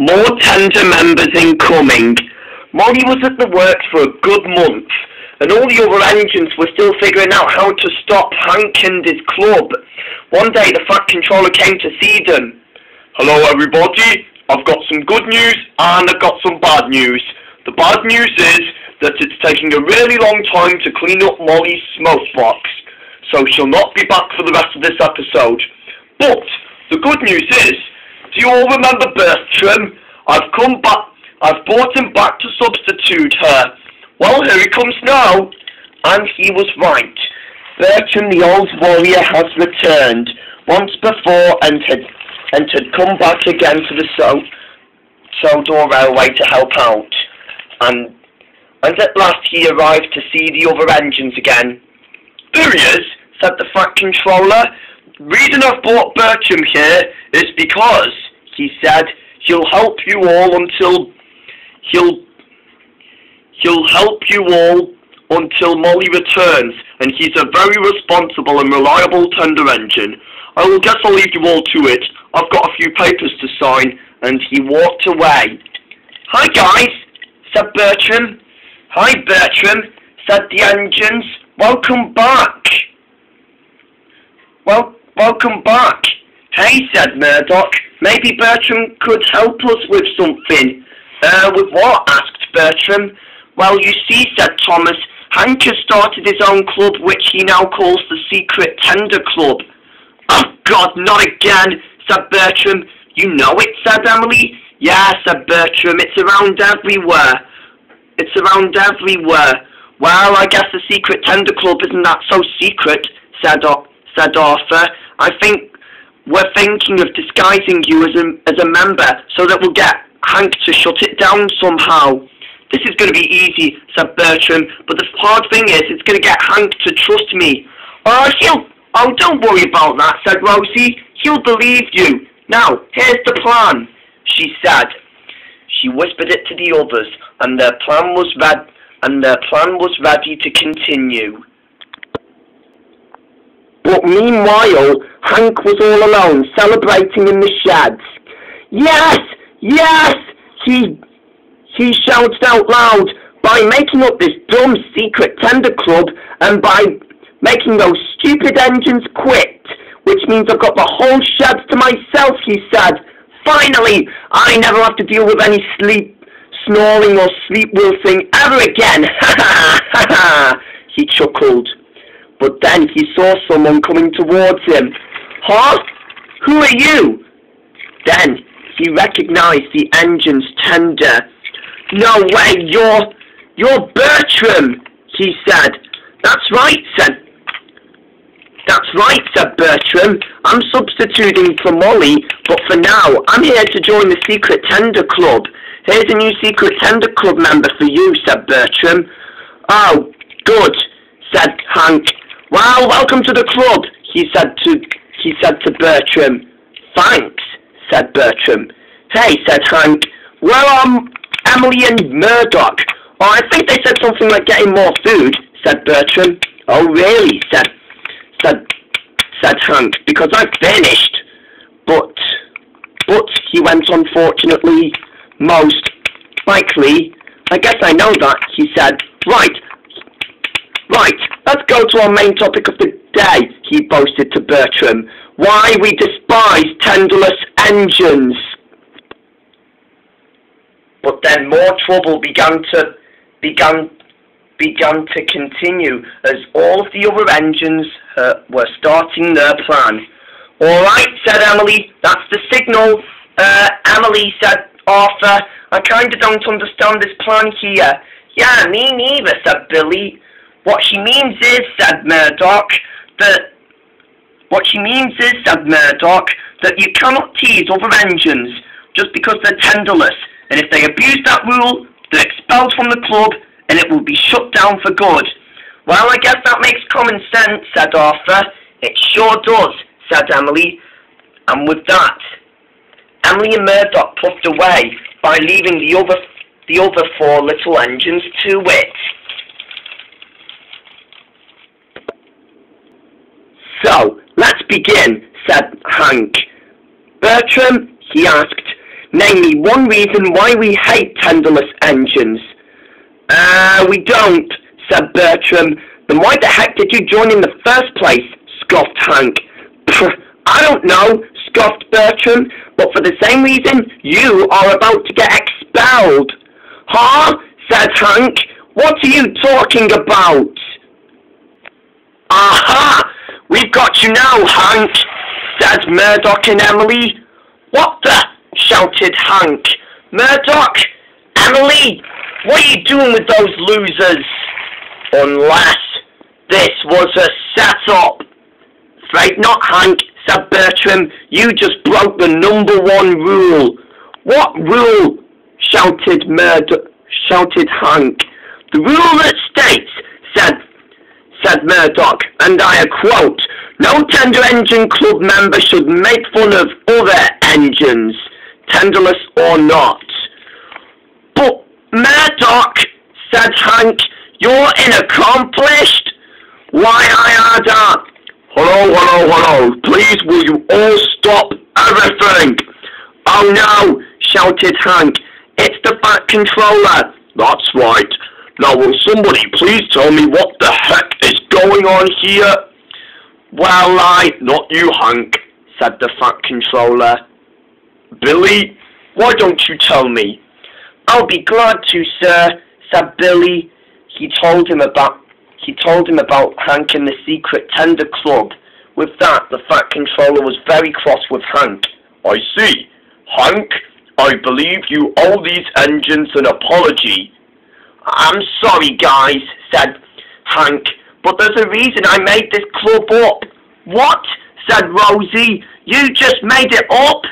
More tender members incoming. Molly was at the works for a good month, and all the other engines were still figuring out how to stop Hank and his club. One day the Fat Controller came to see them. Hello everybody, I've got some good news and I've got some bad news. The bad news is that it's taking a really long time to clean up Molly's smoke box, so she'll not be back for the rest of this episode. But the good news is, do you all remember Bertram? I've brought him back to substitute her. Well, here he comes now. And he was right. Bertram, the old warrior, has returned once before and had come back again to the Sodor Railway to help out. And at last he arrived to see the other engines again. There he is, said the Fat Controller. The reason I've brought Bertram here is because, he said, he'll help you all until Molly returns, and he's a very responsible and reliable tender engine. I guess I'll leave you all to it. I've got a few papers to sign. And he walked away. Hi guys, said Bertram. Hi Bertram, said the engines. Welcome back. Welcome back. Hey, said Murdoch. Maybe Bertram could help us with something. With what? Asked Bertram. Well, you see, said Thomas, Hank has started his own club, which he now calls the Secret Tender Club. Oh, God, not again, said Bertram. You know it, said Emily. Yeah, said Bertram, it's around everywhere. It's around everywhere. Well, I guess the Secret Tender Club isn't that so secret, said Arthur. I think we're thinking of disguising you as a member so that we'll get Hank to shut it down somehow. This is going to be easy, said Bertram, but the hard thing is it's going to get Hank to trust me. Oh, don't worry about that, said Rosie. He'll believe you. Now, here's the plan, she said. She whispered it to the others, and their plan was ready to continue. But meanwhile, Hank was all alone, celebrating in the sheds. Yes! Yes! He shouted out loud, by making up this dumb Secret Tender Club, and by making those stupid engines quit, which means I've got the whole sheds to myself, he said. Finally, I never have to deal with any snoring or sleep-wolfing ever again. Ha ha ha ha! He chuckled. But then he saw someone coming towards him. Huh? Who are you? Then he recognized the engine's tender. No way, you're Bertram, he said. That's right, said Bertram. I'm substituting for Molly, but for now, I'm here to join the Secret Tender Club. Here's a new Secret Tender Club member for you, said Bertram. Oh, good, said Hank. Well, welcome to the club, he said to Bertram. Thanks, said Bertram. Hey, said Hank. Where are Emily and Murdoch? Oh, I think they said something like getting more food, said Bertram. Oh, really, said Hank, because I've finished. But, he went on, fortunately, most likely, I guess I know that, he said. Right, let's go to our main topic of the day, he boasted to Bertram. Why we despise tenderless engines. But then more trouble began to continue as all of the other engines were starting their plan. All right, said Emily, that's the signal. Emily, said Arthur, I kind of don't understand this plan here. Yeah, me neither, said Billy. What she means is, said Murdoch, that you cannot tease other engines just because they're tenderless, and if they abuse that rule, they're expelled from the club, and it will be shut down for good. Well, I guess that makes common sense, said Arthur. It sure does, said Emily. And with that, Emily and Murdoch puffed away by leaving the other four little engines to it. So, let's begin, said Hank. Bertram, he asked, Name me one reason why we hate tenderless engines. We don't, said Bertram. Then why the heck did you join in the first place? Scoffed Hank. I don't know, scoffed Bertram, but for the same reason you are about to get expelled. Huh? Said Hank. What are you talking about? Aha! We've got you now, Hank, said Murdoch and Emily. What the? Shouted Hank. Murdoch! Emily! What are you doing with those losers? Unless this was a setup. Afraid not, Hank, said Bertram. You just broke the #1 rule. What rule? Shouted Hank. The rule that states, said Murdoch, and I quote, no tender engine club member should make fun of other engines, tenderless or not. But Murdoch, said Hank, you're inaccomplished. Why I had Hello, please will you all stop everything? Oh no, shouted Hank, it's the Fat Controller. That's right. Now will somebody please tell me what the heck is going on here? Well, not you, Hank, said the Fat Controller. Billy, why don't you tell me? I'll be glad to, sir, said Billy. He told him about Hank and the Secret Tender Club. With that, the Fat Controller was very cross with Hank. I see. Hank, I believe you owe these engines an apology. I'm sorry, guys, said Hank, but there's a reason I made this club up. What? Said Rosie. You just made it up?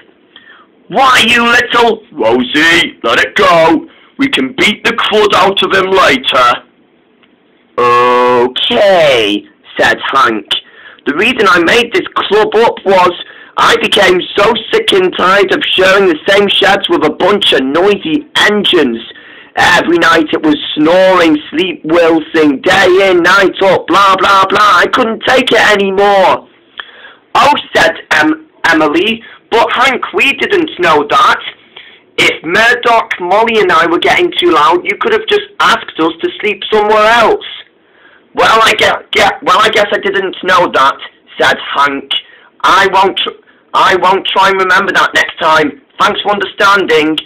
Why, you little... Rosie, let it go. We can beat the crud out of him later. Okay, said Hank. The reason I made this club up was I became so sick and tired of sharing the same sheds with a bunch of noisy engines. Every night it was snoring, sleep wilting, day in, night up, blah, blah, blah. I couldn't take it anymore. Oh, said Emily, but Hank, we didn't know that. If Murdoch, Molly and I were getting too loud, you could have just asked us to sleep somewhere else. Well, I guess I didn't know that, said Hank. I won't try and remember that next time. Thanks for understanding.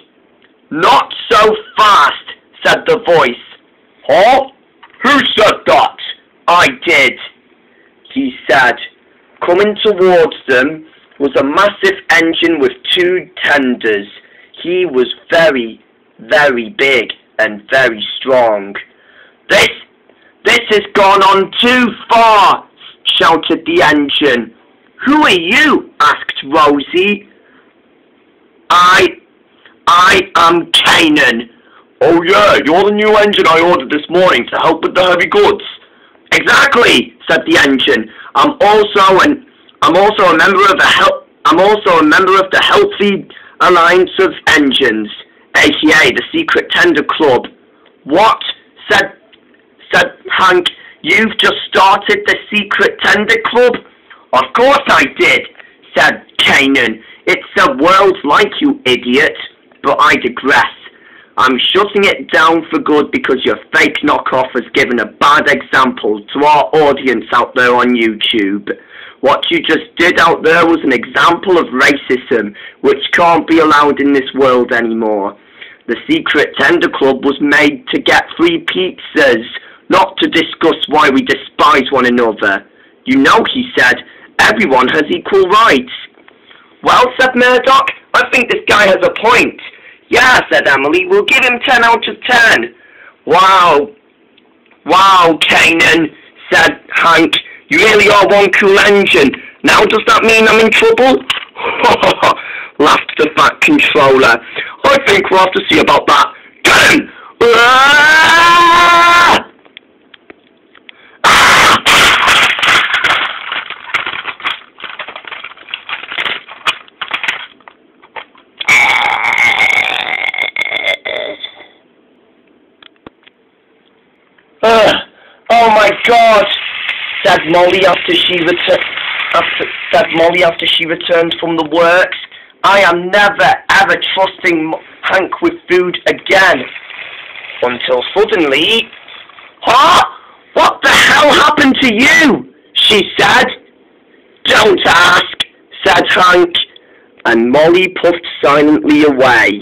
Not so fast, said the voice. Huh? Who said that? I did, he said. Coming towards them was a massive engine with 2 tenders. He was very, very big and very strong. This has gone on too far, shouted the engine. Who are you? Asked Rosie. I am Kanan. Oh yeah, you're the new engine I ordered this morning to help with the heavy goods. Exactly, said the engine. I'm also a member of the Healthy Alliance of Engines, aka the Secret Tender Club. What? said Hank. You've just started the Secret Tender Club? Of course I did, said Kanan. It's the world like you idiot. But I digress. I'm shutting it down for good because your fake knockoff has given a bad example to our audience out there on YouTube. What you just did out there was an example of racism, which can't be allowed in this world anymore. The Secret Tender Club was made to get free pizzas, not to discuss why we despise one another. You know, he said, everyone has equal rights. Well, said Murdoch, I think this guy has a point. Yeah, said Emily, we'll give him 10 out of 10. Wow, Kanan, said Hank, you really are one cool engine. Now does that mean I'm in trouble? Laughed the Fat Controller. I think we'll have to see about that. Get him! Oh my God, said Molly after she returned from the works. I am never ever trusting Hank with food again. Until suddenly... "Huh? What the hell happened to you?" she said. "Don't ask," said Hank, and Molly puffed silently away.